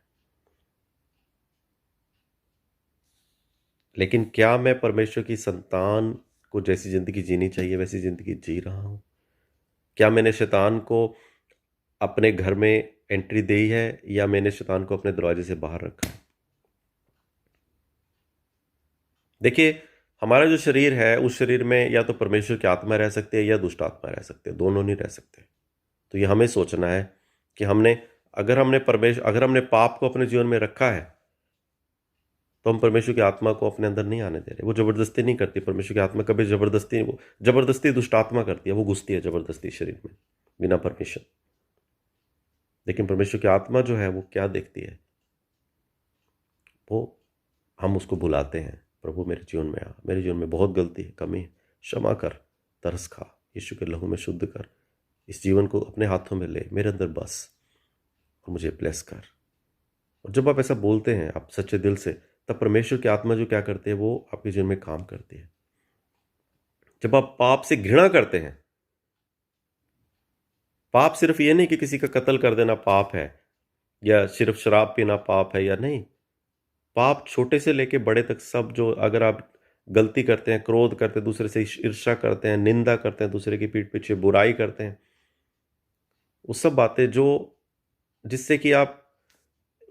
लेकिन क्या मैं परमेश्वर की संतान को जैसी जिंदगी जीनी चाहिए वैसी जिंदगी जी रहा हूं? क्या मैंने शैतान को अपने घर में एंट्री दी है या मैंने शैतान को अपने दरवाजे से बाहर रखा है? देखिए, हमारा जो शरीर है उस शरीर में या तो परमेश्वर की आत्मा रह सकती है या दुष्ट आत्मा रह सकते हैं, दोनों नहीं रह सकते। तो ये हमें सोचना है कि अगर हमने पाप को अपने जीवन में रखा है तो हम परमेश्वर की आत्मा को अपने अंदर नहीं आने दे रहे। वो जबरदस्ती नहीं करती, परमेश्वर की आत्मा कभी जबरदस्ती दुष्ट आत्मा करती है, वो घुसती है जबरदस्ती शरीर में बिना परमिशन। लेकिन परमेश्वर की आत्मा जो है वो क्या देखती है, वो हम उसको बुलाते हैं, प्रभु मेरे जीवन में आ, मेरे जीवन में बहुत गलती है, कमी है, क्षमा कर, तरस खा, यीशु के लहू में शुद्ध कर, इस जीवन को अपने हाथों में ले, मेरे अंदर बस और मुझे ब्लेस कर। और जब आप ऐसा बोलते हैं आप सच्चे दिल से, तब परमेश्वर की आत्मा जो क्या करती है वो आपके जीवन में काम करती है। जब आप पाप से घृणा करते हैं, पाप सिर्फ ये नहीं कि किसी का कत्ल कर देना पाप है या सिर्फ शराब पीना पाप है या नहीं, पाप छोटे से लेके बड़े तक सब, जो अगर आप गलती करते हैं, क्रोध करते हैं, दूसरे से ईर्ष्या करते हैं, निंदा करते हैं, दूसरे की पीठ पीछे बुराई करते हैं, वो सब बातें जो जिससे कि आप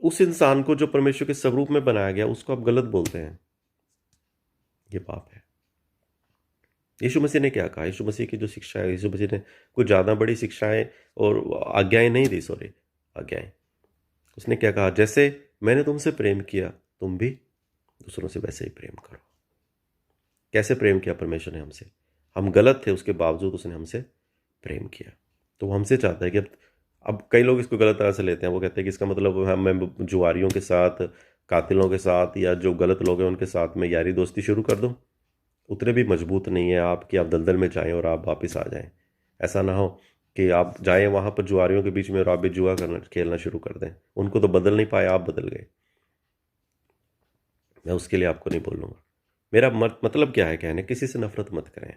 उस इंसान को जो परमेश्वर के स्वरूप में बनाया गया उसको आप गलत बोलते हैं, ये पाप है। यीशु मसीह ने क्या कहा, यीशु मसीह की जो शिक्षा है, यीशु मसीह ने कुछ ज़्यादा बड़ी शिक्षाएं और आज्ञाएं नहीं दी, सॉरी आज्ञाएं। उसने क्या कहा, जैसे मैंने तुमसे प्रेम किया तुम भी दूसरों से वैसे ही प्रेम करो। कैसे प्रेम किया परमेश्वर ने हमसे? हम गलत थे, उसके बावजूद उसने हमसे प्रेम किया। तो वो हमसे चाहता है कि अब कई लोग इसको गलत तरह से लेते हैं। वो कहते हैं कि इसका मतलब मैं जुआरियों के साथ, कातिलों के साथ या जो गलत लोग हैं उनके साथ में यारी दोस्ती शुरू कर दूं। उतने भी मजबूत नहीं है आप कि आप दलदल में जाएं और आप वापस आ जाएं। ऐसा ना हो कि आप जाएं वहां पर जुआरियों के बीच में और आप भी जुआ खेलना शुरू कर दें। उनको तो बदल नहीं पाए, आप बदल गए। मैं उसके लिए आपको नहीं बोलूँगा। मेरा मतलब क्या है कहने, किसी से नफरत मत करें,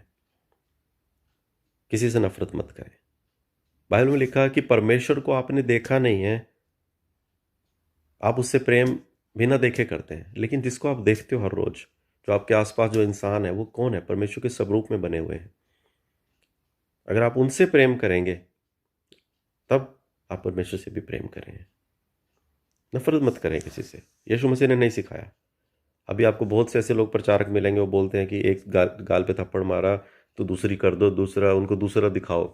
किसी से नफरत मत करें। बाइबल में लिखा है कि परमेश्वर को आपने देखा नहीं है, आप उससे प्रेम बिना देखे करते हैं, लेकिन जिसको आप देखते हो हर रोज, जो आपके आसपास जो इंसान है, वो कौन है? परमेश्वर के स्वरूप में बने हुए हैं। अगर आप उनसे प्रेम करेंगे तब आप परमेश्वर से भी प्रेम करें। नफरत मत करें किसी से, यीशु मसीह ने नहीं सिखाया। अभी आपको बहुत से ऐसे लोग प्रचारक मिलेंगे, वो बोलते हैं कि एक गाल पे थप्पड़ मारा तो दूसरी कर दो, दूसरा उनको दूसरा दिखाओ।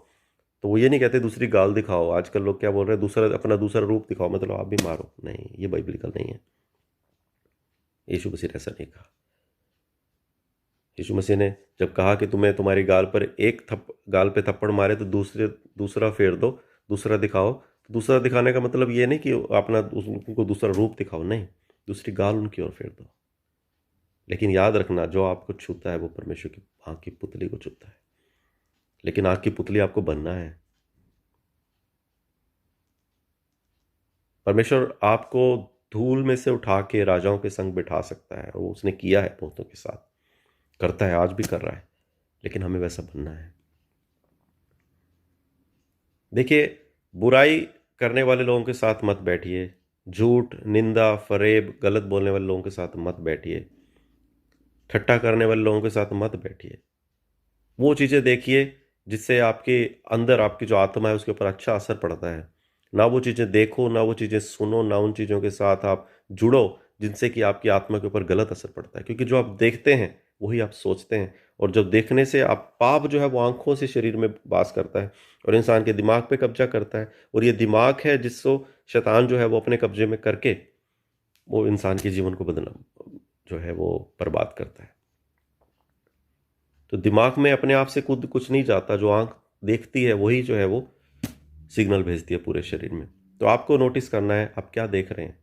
तो वो ये नहीं कहते दूसरी गाल दिखाओ। आजकल लोग क्या बोल रहे हैं, दूसरा अपना दूसरा रूप दिखाओ, मतलब आप भी मारो। नहीं, ये बाइबलिकल नहीं है। यीशु मसीह ने ऐसा नहीं कहा। यीशु मसीह ने जब कहा कि तुम्हें तुम्हारी गाल पर गाल पे थप्पड़ मारे तो दूसरा फेर दो, दूसरा दिखाओ, तो दूसरा दिखाने का मतलब ये नहीं कि अपना उनको दूसरा रूप दिखाओ, नहीं, दूसरी गाल उनकी ओर फेर दो। लेकिन याद रखना, जो आपको छूता है वो परमेश्वर की आंख की पुतली को छूता है, लेकिन आंख की पुतली आपको बनना है। परमेश्वर आपको धूल में से उठा के राजाओं के संग बिठा सकता है, और वो उसने किया है बहुतों के साथ, करता है, आज भी कर रहा है, लेकिन हमें वैसा बनना है। देखिए, बुराई करने वाले लोगों के साथ मत बैठिए, झूठ, निंदा, फरेब, गलत बोलने वाले लोगों के साथ मत बैठिए, ठट्टा करने वाले लोगों के साथ मत बैठिए। वो चीज़ें देखिए जिससे आपके अंदर, आपकी जो आत्मा है, उसके ऊपर अच्छा असर पड़ता है। ना वो चीज़ें देखो, ना वो चीज़ें सुनो, ना उन चीज़ों के साथ आप जुड़ो जिनसे कि आपकी आत्मा के ऊपर गलत असर पड़ता है। क्योंकि जो आप देखते हैं वही आप सोचते हैं, और जब देखने से आप, पाप जो है वो आंखों से शरीर में वास करता है और इंसान के दिमाग पे कब्जा करता है, और ये दिमाग है जिसको शैतान जो है वो अपने कब्जे में करके वो इंसान के जीवन को बदला जो है वो बर्बाद करता है। तो दिमाग में अपने आप से खुद कुछ नहीं जाता, जो आंख देखती है वही जो है वो सिग्नल भेजती है पूरे शरीर में। तो आपको नोटिस करना है आप क्या देख रहे हैं,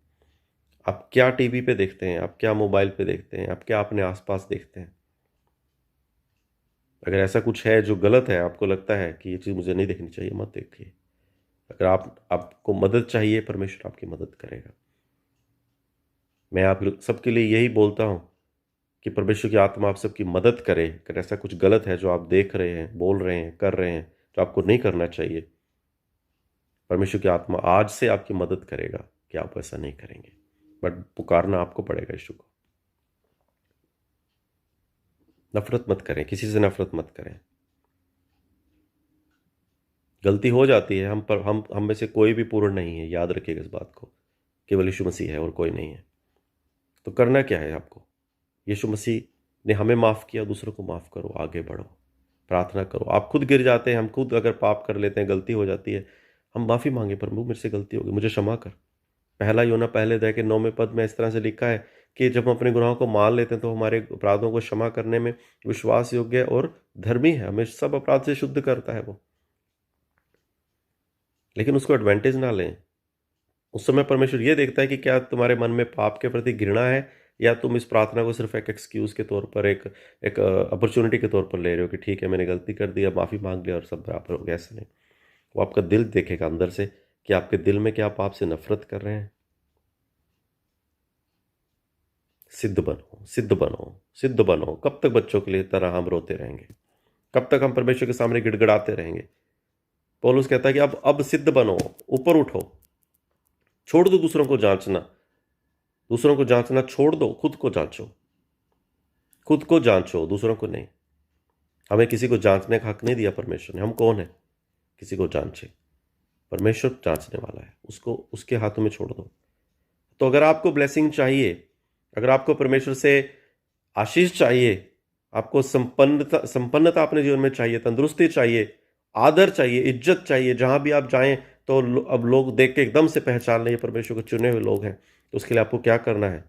आप क्या टीवी पे देखते हैं, आप क्या मोबाइल पे देखते हैं, आप क्या अपने आसपास देखते हैं। अगर ऐसा कुछ है जो गलत है, आपको लगता है कि ये चीज़ मुझे नहीं देखनी चाहिए, मत देखिए। अगर आपको मदद चाहिए, परमेश्वर आपकी मदद करेगा। मैं आप सबके लिए यही बोलता हूँ कि परमेश्वर की आत्मा आप सबकी मदद करे। अगर ऐसा कुछ गलत है जो आप देख रहे हैं, बोल रहे हैं, कर रहे हैं, जो आपको नहीं करना चाहिए, परमेश्वर की आत्मा आज से आपकी मदद करेगा कि आप ऐसा नहीं करेंगे। बट पुकारना आपको पड़ेगा यीशु को। नफरत मत करें, किसी से नफरत मत करें। गलती हो जाती है, हम में से कोई भी पूर्ण नहीं है, याद रखिएगा इस बात को। केवल यीशु मसीह है और कोई नहीं है। तो करना क्या है आपको? यीशु मसीह ने हमें माफ़ किया, दूसरों को माफ़ करो, आगे बढ़ो, प्रार्थना करो। आप खुद गिर जाते हैं, हम खुद अगर पाप कर लेते हैं, गलती हो जाती है, हम माफ़ी मांगे, प्रभु मेरे से गलती होगी, मुझे क्षमा कर। पहला यूहन्ना पहले अध्याय के 9वें पद में इस तरह से लिखा है कि जब हम अपने गुनाहों को मान लेते हैं तो हमारे अपराधों को क्षमा करने में विश्वास योग्य और धर्मी है, हमें सब अपराध से शुद्ध करता है वो। लेकिन उसको एडवांटेज ना लें। उस समय परमेश्वर ये देखता है कि क्या तुम्हारे मन में पाप के प्रति घृणा है, या तुम इस प्रार्थना को सिर्फ एक एक्सक्यूज के तौर पर, एक एक अपॉर्चुनिटी के तौर पर ले रहे हो कि ठीक है मैंने गलती कर दी, अब माफ़ी मांग लिया और सब बराबर हो गया। ऐसा नहीं। वो आपका दिल देखेगा अंदर से कि आपके दिल में क्या पाप से नफरत कर रहे हैं। सिद्ध बनो, सिद्ध बनो, सिद्ध बनो। कब तक बच्चों के लिए तरह हम रोते रहेंगे? कब तक हम परमेश्वर के सामने गिड़गिड़ाते रहेंगे? पौलुस कहता है कि अब सिद्ध बनो, ऊपर उठो, छोड़ दो दूसरों को जांचना। दूसरों को जांचना छोड़ दो, खुद को जांचो। खुद को जांचो, दूसरों को नहीं। हमें किसी को जांचने का हक नहीं दिया परमेश्वर ने। हम कौन है किसी को जांचे? परमेश्वर जांचने वाला है, उसको उसके हाथों में छोड़ दो। तो अगर आपको ब्लेसिंग चाहिए, अगर आपको परमेश्वर से आशीष चाहिए, आपको संपन्नता अपने जीवन में चाहिए, तंदुरुस्ती चाहिए, आदर चाहिए, इज्जत चाहिए, जहां भी आप जाएं तो अब लोग देख के एकदम से पहचान लें ये परमेश्वर के चुने हुए लोग हैं, तो उसके लिए आपको क्या करना है?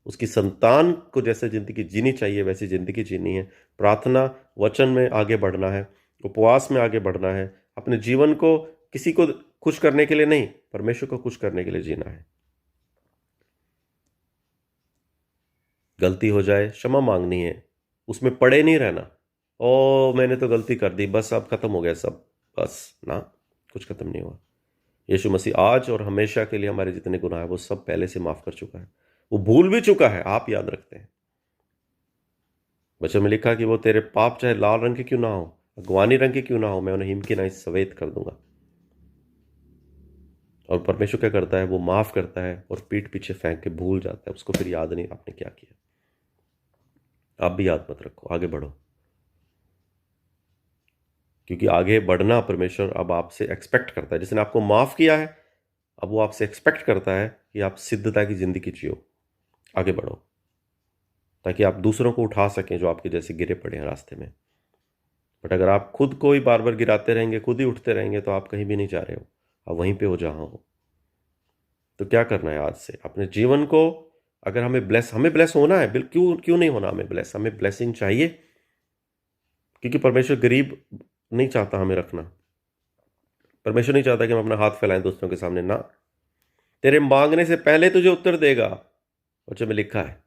उसकी संतान को जैसे जिंदगी जीनी चाहिए वैसी जिंदगी जीनी है। प्रार्थना वचन में आगे बढ़ना है, उपवास में आगे बढ़ना है। अपने जीवन को किसी को खुश करने के लिए नहीं, परमेश्वर को खुश करने के लिए जीना है। गलती हो जाए क्षमा मांगनी है, उसमें पड़े नहीं रहना। ओ मैंने तो गलती कर दी, बस अब खत्म हो गया सब, बस ना, कुछ खत्म नहीं हुआ। यीशु मसीह आज और हमेशा के लिए हमारे जितने गुनाह है वो सब पहले से माफ कर चुका है। वो भूल भी चुका है, आप याद रखते हैं। वचन में लिखा कि वो तेरे पाप चाहे लाल रंग के क्यों ना हो, अगवानी रंग के क्यों ना हो, मैं उन्हें हिम की नाई सफेद कर दूंगा। और परमेश्वर क्या करता है, वो माफ करता है और पीठ पीछे फेंक के भूल जाता है, उसको फिर याद नहीं आपने क्या किया। आप भी याद मत रखो, आगे बढ़ो, क्योंकि आगे बढ़ना परमेश्वर अब आपसे एक्सपेक्ट करता है। जिसने आपको माफ किया है, अब वो आपसे एक्सपेक्ट करता है कि आप सिद्धता की जिंदगी जियो, आगे बढ़ो, ताकि आप दूसरों को उठा सकें जो आपके जैसे गिरे पड़े हैं रास्ते में। बट अगर आप खुद को ही बार बार गिराते रहेंगे, खुद ही उठते रहेंगे, तो आप कहीं भी नहीं जा रहे हो, आप वहीं पे हो जहां हो। तो क्या करना है आज से अपने जीवन को, अगर हमें ब्लेस होना है, क्यों क्यों नहीं होना, हमें ब्लेसिंग चाहिए, क्योंकि परमेश्वर गरीब नहीं चाहता हमें रखना। परमेश्वर नहीं चाहता कि हम अपना हाथ फैलाएं दूसरों के सामने, ना, तेरे मांगने से पहले तुझे उत्तर देगा, और जो में लिखा है,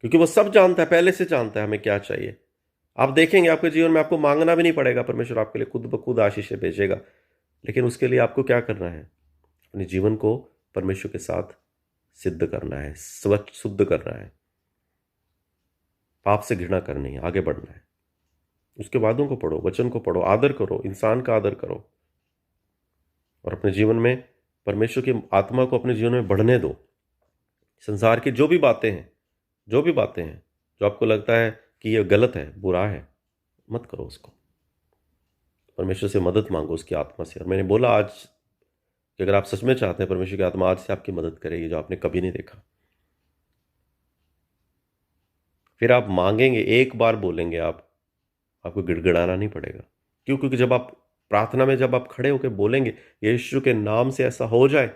क्योंकि वो सब जानता है, पहले से जानता है हमें क्या चाहिए। आप देखेंगे आपके जीवन में आपको मांगना भी नहीं पड़ेगा, परमेश्वर आपके लिए खुद ब खुद आशीषें भेजेगा। लेकिन उसके लिए आपको क्या करना है, अपने जीवन को परमेश्वर के साथ सिद्ध करना है, स्वच्छ शुद्ध करना है, पाप से घृणा करनी है, आगे बढ़ना है। उसके वादों को पढ़ो, वचन को पढ़ो, आदर करो, इंसान का आदर करो, और अपने जीवन में परमेश्वर की आत्मा को अपने जीवन में बढ़ने दो। संसार की जो भी बातें हैं, जो आपको लगता है कि ये गलत है, बुरा है, मत करो उसको। परमेश्वर से मदद मांगो उसकी आत्मा से। और मैंने बोला आज कि अगर आप सच में चाहते हैं परमेश्वर की आत्मा आज से आपकी मदद करेगी, जो आपने कभी नहीं देखा, फिर आप मांगेंगे, एक बार बोलेंगे आप, आपको गिड़गिड़ाना नहीं पड़ेगा। क्यों? क्योंकि जब आप प्रार्थना में जब आप खड़े होकर बोलेंगे यीशु के नाम से ऐसा हो जाए,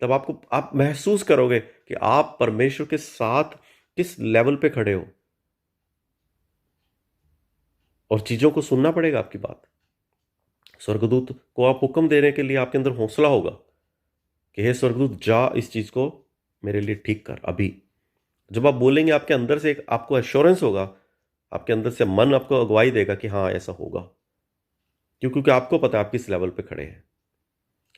तब आप महसूस करोगे कि आप परमेश्वर के साथ किस लेवल पे खड़े हो, और चीजों को सुनना पड़ेगा आपकी बात। स्वर्गदूत को आप हुक्म देने के लिए आपके अंदर हौसला होगा कि हे स्वर्गदूत, जा इस चीज को मेरे लिए ठीक कर अभी। जब आप बोलेंगे, आपके अंदर से एक आपको एश्योरेंस होगा, आपके अंदर से मन आपको अगुवाई देगा कि हाँ ऐसा होगा। क्यों? क्योंकि आपको पता है आप किस लेवल पे खड़े हैं।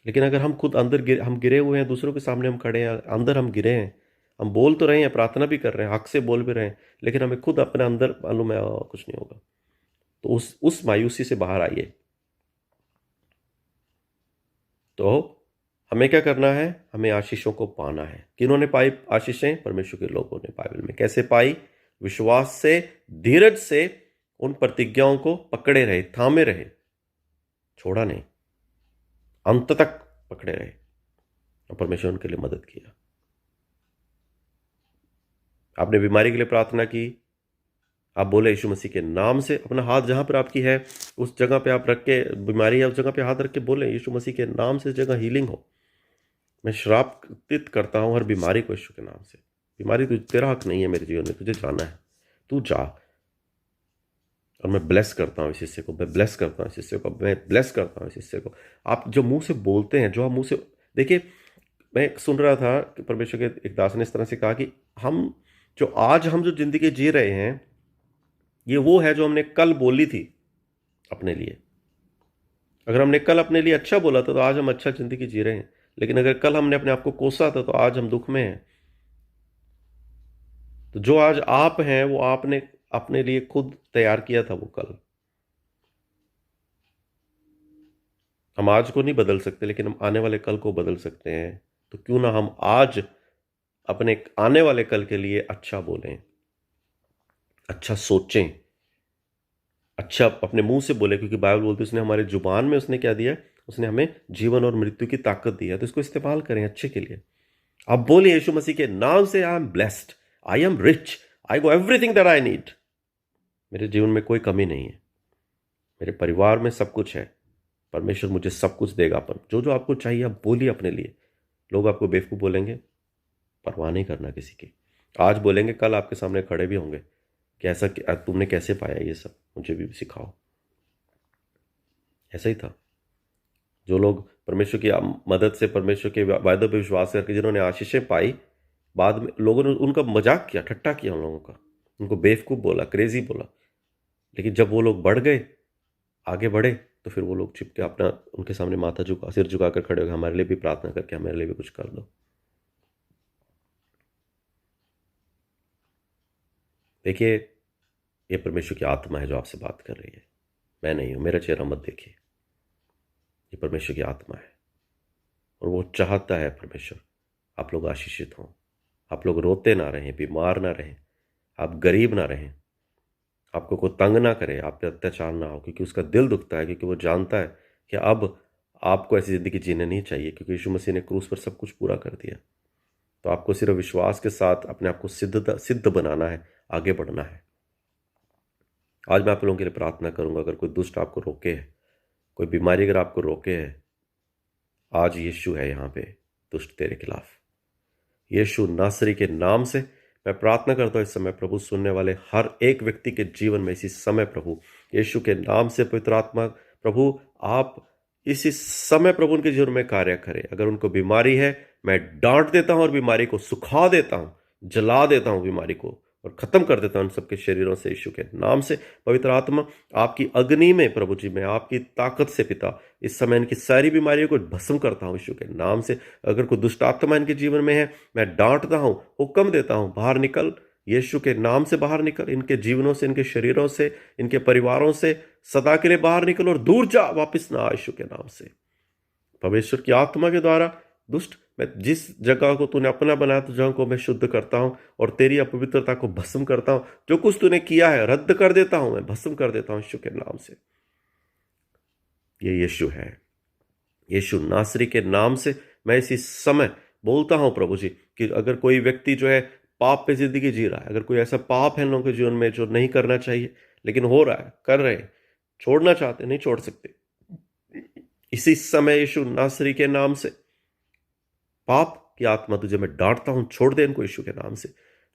लेकिन अगर हम खुद हम गिरे हुए हैं, दूसरों के सामने हम खड़े हैं, अंदर हम गिरे हैं, हम बोल तो रहे हैं, प्रार्थना भी कर रहे हैं, हक से बोल भी रहे हैं, लेकिन हमें खुद अपने अंदर मालूम है कुछ नहीं होगा, तो उस मायूसी से बाहर आइए। तो हमें क्या करना है, हमें आशीषों को पाना है। किन्होंने पाई आशीषें? परमेश्वर के लोगों ने बाइबल में। कैसे पाई? विश्वास से, धीरज से, उन प्रतिज्ञाओं को पकड़े रहे, थामे रहे, छोड़ा नहीं, अंत तक पकड़े रहे, और परमेश्वर उनके लिए मदद किया। आपने बीमारी के लिए प्रार्थना की, आप बोले यीशु मसीह के नाम से, अपना हाथ जहां पर आपकी है उस जगह पे आप रख के, बीमारी है उस जगह पे हाथ रख के बोले यीशु मसीह के नाम से इस जगह हीलिंग हो। मैं श्रापित करता हूं हर बीमारी को यीशु के नाम से। बीमारी तेरा हक नहीं है मेरे जीवन में, तुझे जाना है, तू जा। और मैं ब्लेस करता हूं इस हिस्से को, मैं ब्लेस करता हूं इस हिस्से को, मैं ब्लेस करता हूं इस हिस्से को। आप जो मुंह से बोलते हैं, जो आप मुंह से, देखिए, मैं सुन रहा था कि परमेश्वर के एक दास ने इस तरह से कहा कि हम जो जिंदगी जी रहे हैं, ये वो है जो हमने कल बोली थी अपने लिए। अगर हमने कल अपने लिए अच्छा बोला था तो आज हम अच्छा जिंदगी जी रहे हैं, लेकिन अगर कल हमने अपने आप को कोसा था तो आज हम दुख में हैं। तो जो आज आप हैं वो आपने अपने लिए खुद तैयार किया था वो कल। हम आज को नहीं बदल सकते, लेकिन हम आने वाले कल को बदल सकते हैं। तो क्यों ना हम आज अपने आने वाले कल के लिए अच्छा बोलें, अच्छा सोचें, अच्छा अपने मुंह से बोले, क्योंकि बाइबल बोलती है उसने हमारे जुबान में उसने क्या दिया, उसने हमें जीवन और मृत्यु की ताकत दी है। तो इसको इस्तेमाल करें अच्छे के लिए। आप बोलिए यीशु मसीह के नाम से, I am blessed, I am rich, I go everything that I need. मेरे जीवन में कोई कमी नहीं है, मेरे परिवार में सब कुछ है, परमेश्वर मुझे सब कुछ देगा। पर जो जो आपको चाहिए आप बोलिए अपने लिए। लोग आपको बेवकूफ़ बोलेंगे, परवाह नहीं करना किसी की। आज बोलेंगे, कल आपके सामने खड़े भी होंगे कि ऐसा तुमने कैसे पाया ये सब, मुझे भी सिखाओ। ऐसा ही था। जो लोग परमेश्वर की मदद से, परमेश्वर के वायदों पर विश्वास करके जिन्होंने आशीषें पाई, बाद में लोगों ने उनका मजाक किया, ठट्टा किया उन लोगों का, उनको बेवकूफ़ बोला, क्रेजी बोला। लेकिन जब वो लोग बढ़ गए, आगे बढ़े, तो फिर वो लोग छिप के अपना उनके सामने माथा झुका, सिर झुकाकर खड़े हो गए, हमारे लिए भी प्रार्थना करके हमारे लिए भी कुछ कर दो। देखिए, ये परमेश्वर की आत्मा है जो आपसे बात कर रही है, मैं नहीं हूं, मेरा चेहरा मत देखिए। ये परमेश्वर की आत्मा है और वो चाहता है परमेश्वर आप लोग आशीषित हों, आप लोग रोते ना रहें, बीमार ना रहें, आप गरीब ना रहें, आपको कोई तंग ना करे, आप पे अत्याचार ना हो, क्योंकि उसका दिल दुखता है, क्योंकि वो जानता है कि अब आपको ऐसी ज़िंदगी जीने नहीं चाहिए, क्योंकि यीशु मसीह ने क्रूस पर सब कुछ पूरा कर दिया। तो आपको सिर्फ विश्वास के साथ अपने आप को सिद्ध बनाना है, आगे बढ़ना है। आज मैं आप लोगों के लिए प्रार्थना करूंगा, अगर कोई दुष्ट आपको रोके है, कोई बीमारी अगर आपको रोके है, आज यीशु है यहाँ पे दुष्ट तेरे खिलाफ। यीशु नासरी के नाम से मैं प्रार्थना करता हूँ इस समय प्रभु, सुनने वाले हर एक व्यक्ति के जीवन में इसी समय प्रभु यीशु के नाम से पवित्र आत्मा प्रभु आप इसी समय प्रभु उनके जीवन में कार्य करें। अगर उनको बीमारी है, मैं डांट देता हूं और बीमारी को सुखा देता हूं, जला देता हूं बीमारी को और खत्म कर देता हूं उन सबके शरीरों से यीशु के नाम से। पवित्र आत्मा आपकी अग्नि में प्रभु जी, मैं आपकी ताकत से पिता इस समय इनकी सारी बीमारियों को भस्म करता हूं यीशु के नाम से। अगर कोई दुष्ट आत्मा इनके जीवन में है, मैं डांटता हूं, हुक्म देता हूं, बाहर निकल, यीशु के नाम से बाहर निकल, इनके जीवनों से, इनके शरीरों से, इनके परिवारों से सदा के लिए बाहर निकल और दूर जा, वापस ना आ यीशु के नाम से। परमेश्वर की आत्मा के द्वारा दुष्ट, मैं जिस जगह को तूने अपना बनाया तो जगह को मैं शुद्ध करता हूं और तेरी अपवित्रता को भस्म करता हूं। जो कुछ तूने किया है रद्द कर देता हूं, मैं भस्म कर देता हूं यीशु के नाम से। ये यीशु है, यीशु नासरी के नाम से मैं इसी समय बोलता हूं प्रभु जी कि अगर कोई व्यक्ति जो है पाप पे जिंदगी जी रहा है, अगर कोई ऐसा पाप है लोगों के जीवन में जो नहीं करना चाहिए लेकिन हो रहा है, कर रहे हैं, छोड़ना चाहते नहीं छोड़ सकते, इसी समय यीशु नासरी के नाम से पाप की आत्मा तुझे मैं डांटता हूं, छोड़ दे इनको यीशु के नाम से।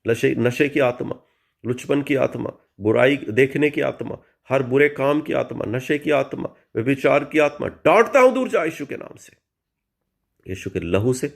नशे की आत्मा, लुचपन की आत्मा, बुराई देखने की आत्मा, हर बुरे काम की आत्मा, नशे की आत्मा, व्यभिचार की आत्मा, डांटता हूं, दूर जा यीशु के नाम से। यीशु के लहू से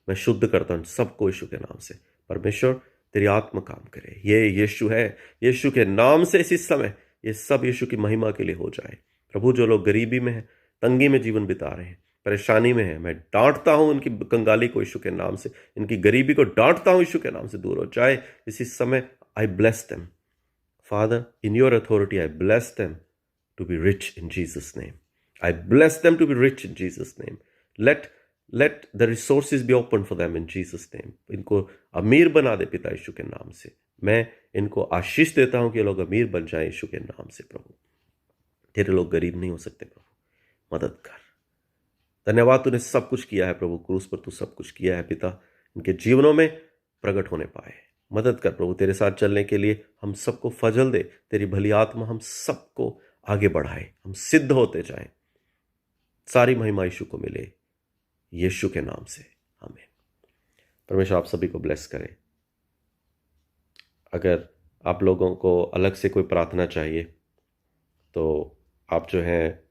मैं शुद्ध करता हूं सबको यीशु के नाम से। परमेश्वर तेरी आत्मा काम करे, ये यीशु है, यीशु के नाम से इसी समय ये सब यीशु की महिमा के लिए हो जाए। प्रभु जो लोग गरीबी में है, तंगी में जीवन बिता रहे हैं, परेशानी में है, मैं डांटता हूं इनकी कंगाली को यीशु के नाम से, इनकी गरीबी को डांटता हूं यीशु के नाम से, दूर हो जाए इसी समय। I bless them father, in your authority I bless them to be rich in Jesus name. I bless them to be rich in Jesus name. Let the resources be open for them in Jesus name. इनको अमीर बना दे पिता यीशु के नाम से। मैं इनको आशीष देता हूं कि ये लोग अमीर बन जाए यीशु के नाम से। प्रभु तेरे लोग गरीब नहीं हो सकते, प्रभु मदद कर। धन्यवाद, तूने सब कुछ किया है प्रभु, क्रूस पर तू सब कुछ किया है पिता, इनके जीवनों में प्रकट होने पाए। मदद कर प्रभु, तेरे साथ चलने के लिए हम सबको फजल दे, तेरी भली आत्मा हम सबको आगे बढ़ाए, हम सिद्ध होते जाएं। सारी महिमा यीशु को मिले यीशु के नाम से, आमीन। परमेश्वर आप सभी को ब्लेस करे। अगर आप लोगों को अलग से कोई प्रार्थना चाहिए तो आप जो है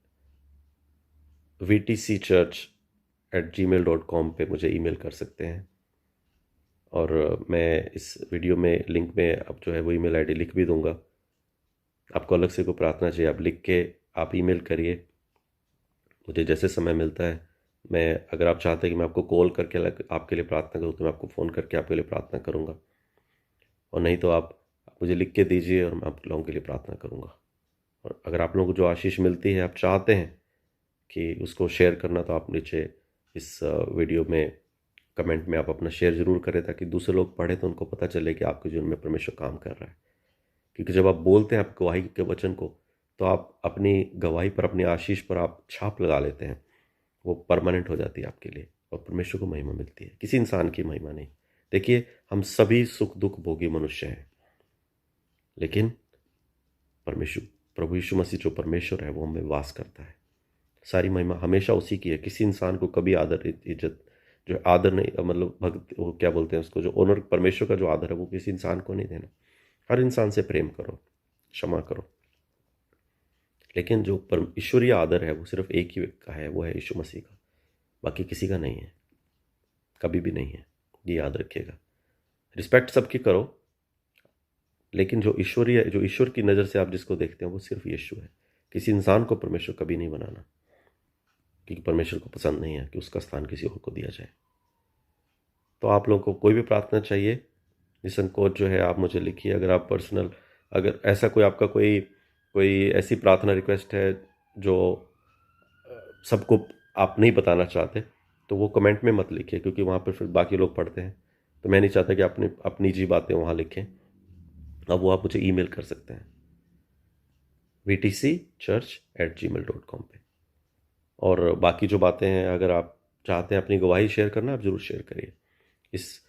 vtcchurch@gmail.com पे मुझे ईमेल कर सकते हैं और मैं इस वीडियो में लिंक में अब जो है वो ईमेल आईडी लिख भी दूंगा। आपको अलग से कोई प्रार्थना चाहिए, आप लिख के आप ईमेल करिए, मुझे जैसे समय मिलता है मैं, अगर आप चाहते हैं कि मैं आपको कॉल करके आपके लिए प्रार्थना करूँ तो मैं आपको फ़ोन करके आपके लिए प्रार्थना करूँगा, और नहीं तो आप मुझे लिख के दीजिए और मैं आप लोगों के लिए प्रार्थना करूँगा। और अगर आप लोगों को जो आशीष मिलती है आप चाहते हैं कि उसको शेयर करना, तो आप नीचे इस वीडियो में कमेंट में आप अपना शेयर ज़रूर करें, ताकि दूसरे लोग पढ़ें तो उनको पता चले कि आपके जीवन में परमेश्वर काम कर रहा है। क्योंकि जब आप बोलते हैं आप गवाही के वचन को, तो आप अपनी गवाही पर, अपनी आशीष पर आप छाप लगा लेते हैं, वो परमानेंट हो जाती है आपके लिए और परमेश्वर को महिमा मिलती है, किसी इंसान की महिमा नहीं। देखिए, हम सभी सुख दुख भोगी मनुष्य हैं, लेकिन परमेश्वर प्रभु यीशु मसीह जो परमेश्वर है वो हमें वास करता है। सारी महिमा हमेशा उसी की है। किसी इंसान को कभी आदर इज्जत, जो आदर नहीं, मतलब भक्त, वो क्या बोलते हैं उसको, जो ऑनर, परमेश्वर का जो आदर है वो किसी इंसान को नहीं देना। हर इंसान से प्रेम करो, क्षमा करो, लेकिन जो ईश्वरीय आदर है वो सिर्फ एक ही का है, वो है यीशु मसीह का, बाकी किसी का नहीं है, कभी भी नहीं है। ये याद रखिएगा। रिस्पेक्ट सबकी करो, लेकिन जो ईश्वरीय, जो ईश्वर की नज़र से आप जिसको देखते हैं वो सिर्फ यीशु है। किसी इंसान को परमेश्वर कभी नहीं बनाना, क्योंकि परमेश्वर को पसंद नहीं है कि उसका स्थान किसी और को दिया जाए। तो आप लोगों को कोई भी प्रार्थना चाहिए, निसंकोच जो है आप मुझे लिखिए। अगर आप पर्सनल अगर ऐसा कोई आपका कोई कोई ऐसी प्रार्थना रिक्वेस्ट है जो सबको आप नहीं बताना चाहते, तो वो कमेंट में मत लिखिए, क्योंकि वहाँ पर फिर बाकी लोग पढ़ते हैं। तो मैं नहीं चाहता कि अपनी अपनी निजी बातें वहाँ लिखें। अब वो आप मुझे ईमेल कर सकते हैं vtcchurch@gmail.com पे। और बाकी जो बातें हैं, अगर आप चाहते हैं अपनी गवाही शेयर करना, आप जरूर शेयर करिए। इस